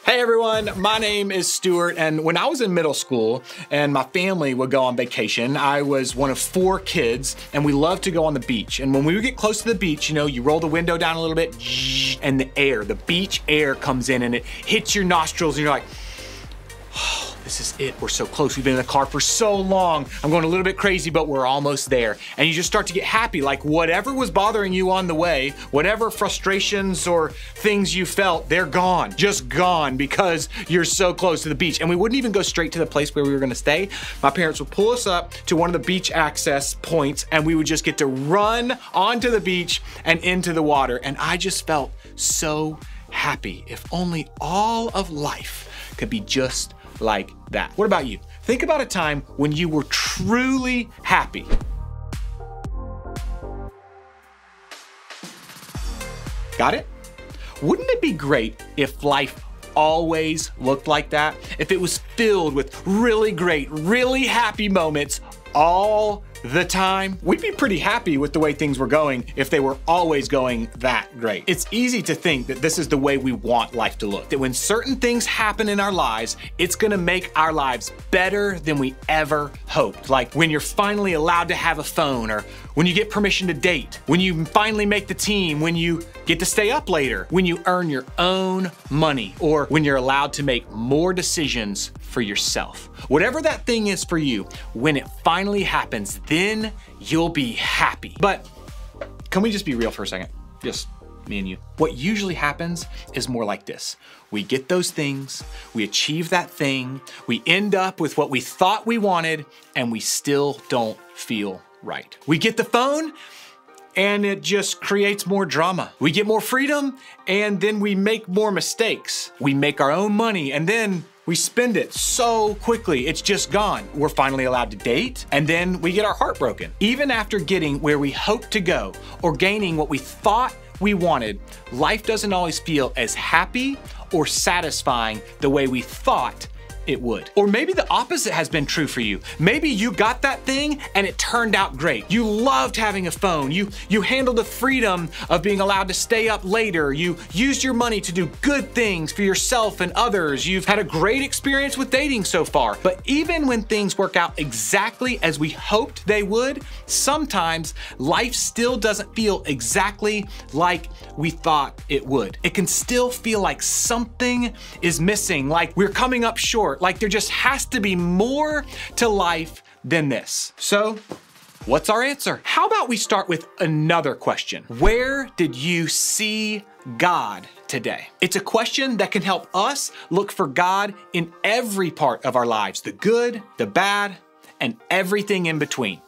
Hey everyone, my name is Stuart, and when I was in middle school and my family would go on vacation, I was one of 4 kids and we loved to go on the beach. And when we would get close to the beach, you know, you roll the window down a little bit and the beach air comes in and it hits your nostrils and you're like, oh, this is it, we're so close. We've been in the car for so long. I'm going a little bit crazy, but we're almost there. And you just start to get happy, like whatever was bothering you on the way, whatever frustrations or things you felt, they're gone, just gone because you're so close to the beach. And we wouldn't even go straight to the place where we were gonna stay. My parents would pull us up to one of the beach access points and we would just get to run onto the beach and into the water. And I just felt so happy. If only all of life could be just like that. What about you? Think about a time when you were truly happy. Got it? Wouldn't it be great if life always looked like that? If it was filled with really great, really happy moments all the time? We'd be pretty happy with the way things were going if they were always going that great. It's easy to think that this is the way we want life to look, that when certain things happen in our lives, it's gonna make our lives better than we ever hoped. Like when you're finally allowed to have a phone, or when you get permission to date, when you finally make the team, when you get to stay up later, when you earn your own money, or when you're allowed to make more decisions for yourself. Whatever that thing is for you, when it finally happens, then you'll be happy. But can we just be real for a second? Just me and you. What usually happens is more like this. We get those things, we achieve that thing, we end up with what we thought we wanted, and we still don't feel right. We get the phone, and it just creates more drama. We get more freedom, and then we make more mistakes. We make our own money, and then we spend it so quickly, it's just gone. We're finally allowed to date, and then we get our heart broken. Even after getting where we hoped to go, or gaining what we thought we wanted, life doesn't always feel as happy or satisfying the way we thought it would. Or maybe the opposite has been true for you. Maybe you got that thing and it turned out great. You loved having a phone. You handled the freedom of being allowed to stay up later. You used your money to do good things for yourself and others. You've had a great experience with dating so far. But even when things work out exactly as we hoped they would, sometimes life still doesn't feel exactly like we thought it would. It can still feel like something is missing, like we're coming up short, like there just has to be more to life than this. So, what's our answer? How about we start with another question? Where did you see God today? It's a question that can help us look for God in every part of our lives, the good, the bad, and everything in between.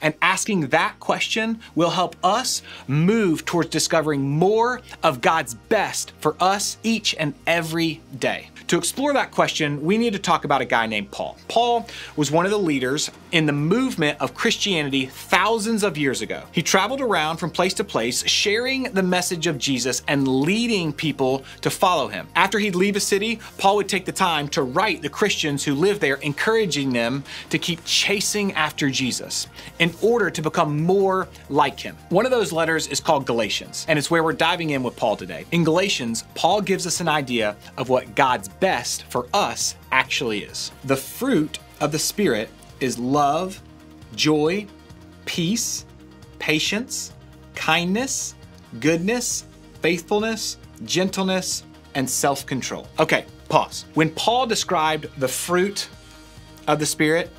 And asking that question will help us move towards discovering more of God's best for us each and every day. To explore that question, we need to talk about a guy named Paul. Paul was one of the leaders in the movement of Christianity thousands of years ago. He traveled around from place to place, sharing the message of Jesus and leading people to follow him. After he'd leave a city, Paul would take the time to write the Christians who lived there, encouraging them to keep chasing after Jesus in order to become more like him. One of those letters is called Galatians, and it's where we're diving in with Paul today. In Galatians, Paul gives us an idea of what God's best for us actually is. The fruit of the Spirit is love, joy, peace, patience, kindness, goodness, faithfulness, gentleness, and self-control. Okay, pause. When Paul described the fruit of the Spirit,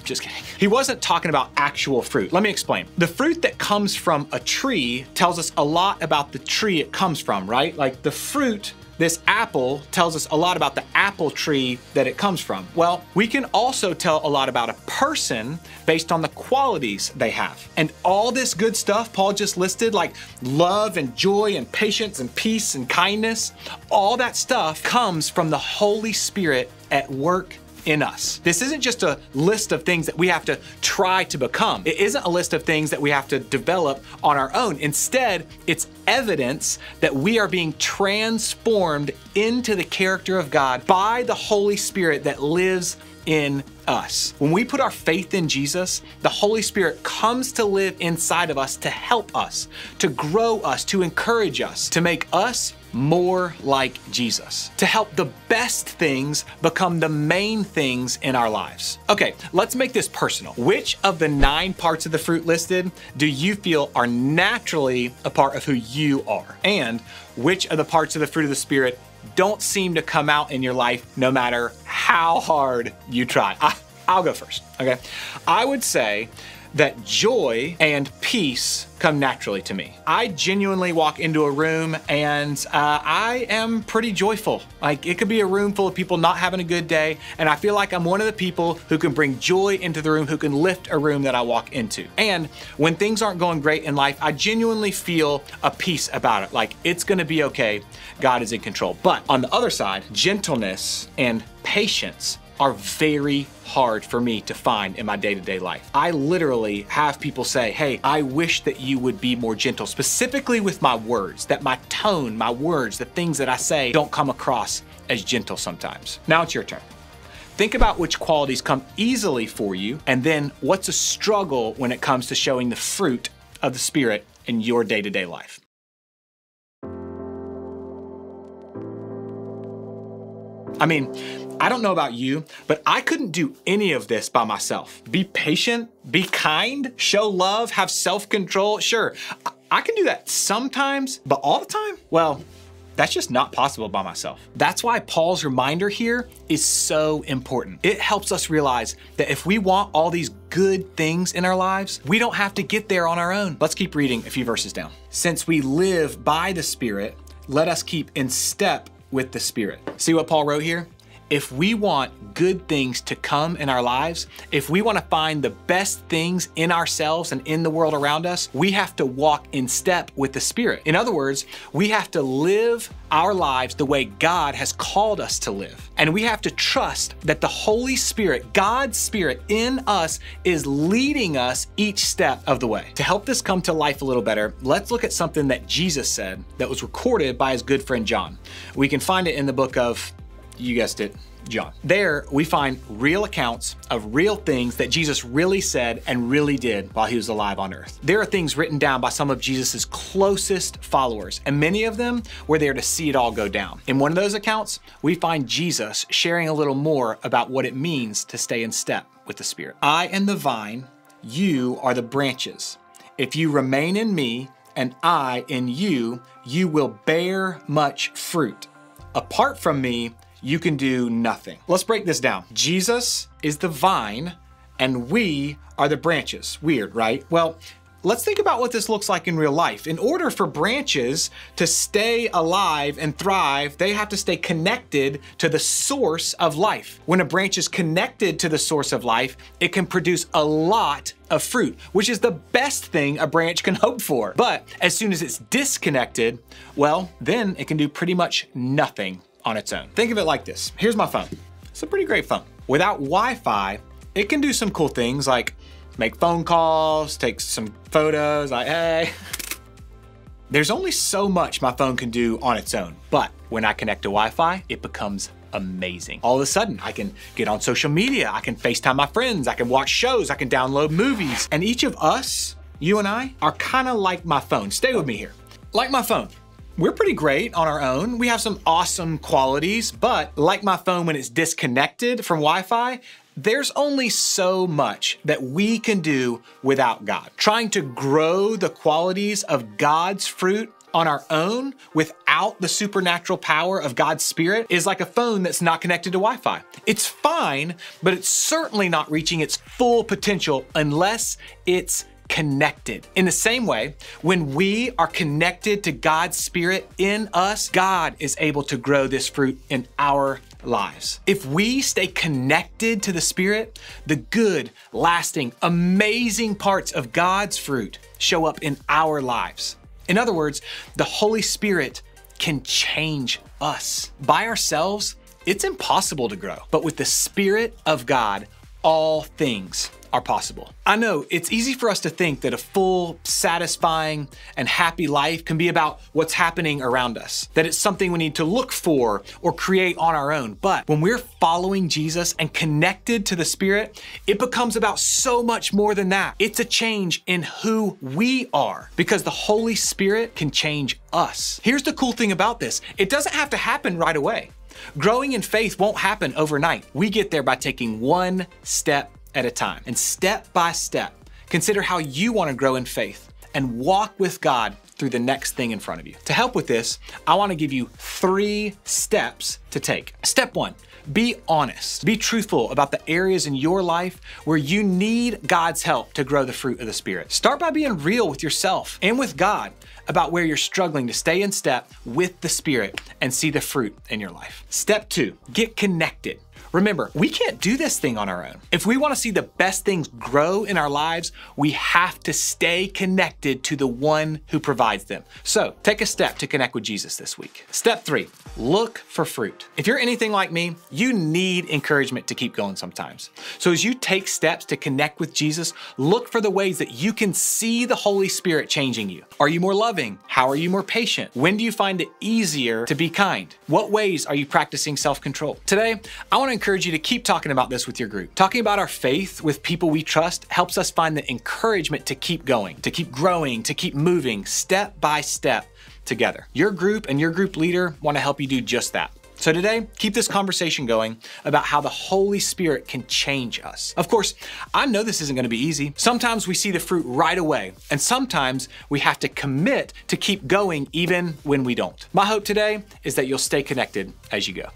just kidding. He wasn't talking about actual fruit. Let me explain. The fruit that comes from a tree tells us a lot about the tree it comes from, right? Like the fruit, this apple, tells us a lot about the apple tree that it comes from. Well, we can also tell a lot about a person based on the qualities they have. And all this good stuff Paul just listed, like love and joy and patience and peace and kindness, all that stuff comes from the Holy Spirit at work in us. This isn't just a list of things that we have to try to become. It isn't a list of things that we have to develop on our own. Instead, it's evidence that we are being transformed into the character of God by the Holy Spirit that lives in us. When we put our faith in Jesus, the Holy Spirit comes to live inside of us to help us, to grow us, to encourage us, to make us more like Jesus, to help the best things become the main things in our lives. Okay, let's make this personal. Which of the 9 parts of the fruit listed do you feel are naturally a part of who you are? And which of the parts of the fruit of the Spirit don't seem to come out in your life no matter how hard you try? I'll go first, okay? I would say that joy and peace come naturally to me. I genuinely walk into a room and I am pretty joyful. Like, it could be a room full of people not having a good day, and I feel like I'm one of the people who can bring joy into the room, who can lift a room that I walk into. And when things aren't going great in life, I genuinely feel a peace about it. Like, it's gonna be okay, God is in control. But on the other side, gentleness and patience are very hard for me to find in my day-to-day life. I literally have people say, hey, I wish that you would be more gentle, specifically with my words, that my tone, my words, the things that I say don't come across as gentle sometimes. Now it's your turn. Think about which qualities come easily for you, and then what's a struggle when it comes to showing the fruit of the Spirit in your day-to-day life. I mean, I don't know about you, but I couldn't do any of this by myself. Be patient, be kind, show love, have self-control. Sure, I can do that sometimes, but all the time? Well, that's just not possible by myself. That's why Paul's reminder here is so important. It helps us realize that if we want all these good things in our lives, we don't have to get there on our own. Let's keep reading a few verses down. Since we live by the Spirit, let us keep in step with the Spirit. See what Paul wrote here? If we want good things to come in our lives, if we want to find the best things in ourselves and in the world around us, we have to walk in step with the Spirit. In other words, we have to live our lives the way God has called us to live. And we have to trust that the Holy Spirit, God's Spirit in us, is leading us each step of the way. To help this come to life a little better, let's look at something that Jesus said that was recorded by his good friend John. We can find it in the book of, you guessed it, John. There we find real accounts of real things that Jesus really said and really did while he was alive on earth. There are things written down by some of Jesus's closest followers, and many of them were there to see it all go down. In one of those accounts, we find Jesus sharing a little more about what it means to stay in step with the Spirit. I am the vine, you are the branches. If you remain in me and I in you, you will bear much fruit. Apart from me, you can do nothing. Let's break this down. Jesus is the vine and we are the branches. Weird, right? Well, let's think about what this looks like in real life. In order for branches to stay alive and thrive, they have to stay connected to the source of life. When a branch is connected to the source of life, it can produce a lot of fruit, which is the best thing a branch can hope for. But as soon as it's disconnected, well, then it can do pretty much nothing on its own. Think of it like this. Here's my phone. It's a pretty great phone. Without Wi-Fi, it can do some cool things like make phone calls, take some photos, like, hey. There's only so much my phone can do on its own, but when I connect to Wi-Fi, it becomes amazing. All of a sudden, I can get on social media, I can FaceTime my friends, I can watch shows, I can download movies. And each of us, you and I, are kind of like my phone. Stay with me here. Like my phone. We're pretty great on our own. We have some awesome qualities, but like my phone, when it's disconnected from Wi-Fi, there's only so much that we can do without God. Trying to grow the qualities of God's fruit on our own without the supernatural power of God's Spirit is like a phone that's not connected to Wi-Fi. It's fine, but it's certainly not reaching its full potential unless it's connected. In the same way, when we are connected to God's Spirit in us, God is able to grow this fruit in our lives. If we stay connected to the Spirit, the good, lasting, amazing parts of God's fruit show up in our lives. In other words, the Holy Spirit can change us. By ourselves, it's impossible to grow, but with the Spirit of God, all things are possible. I know it's easy for us to think that a full, satisfying, and happy life can be about what's happening around us, that it's something we need to look for or create on our own. But when we're following Jesus and connected to the Spirit, it becomes about so much more than that. It's a change in who we are because the Holy Spirit can change us. Here's the cool thing about this. It doesn't have to happen right away. Growing in faith won't happen overnight. We get there by taking one step at a time. And step by step, consider how you want to grow in faith and walk with God through the next thing in front of you. To help with this, I want to give you 3 steps to take. Step 1, be honest. Be truthful about the areas in your life where you need God's help to grow the fruit of the Spirit. Start by being real with yourself and with God about where you're struggling to stay in step with the Spirit and see the fruit in your life. Step 2, get connected. Remember, we can't do this thing on our own. If we want to see the best things grow in our lives, we have to stay connected to the one who provides them. So take a step to connect with Jesus this week. Step 3, look for fruit. If you're anything like me, you need encouragement to keep going sometimes. So as you take steps to connect with Jesus, look for the ways that you can see the Holy Spirit changing you. Are you more loving? How are you more patient? When do you find it easier to be kind? What ways are you practicing self-control? Today, I want to encourage you to keep talking about this with your group. Talking about our faith with people we trust helps us find the encouragement to keep going, to keep growing, to keep moving step by step together. Your group and your group leader want to help you do just that. So today, keep this conversation going about how the Holy Spirit can change us. Of course, I know this isn't going to be easy. Sometimes we see the fruit right away, and sometimes we have to commit to keep going even when we don't. My hope today is that you'll stay connected as you go.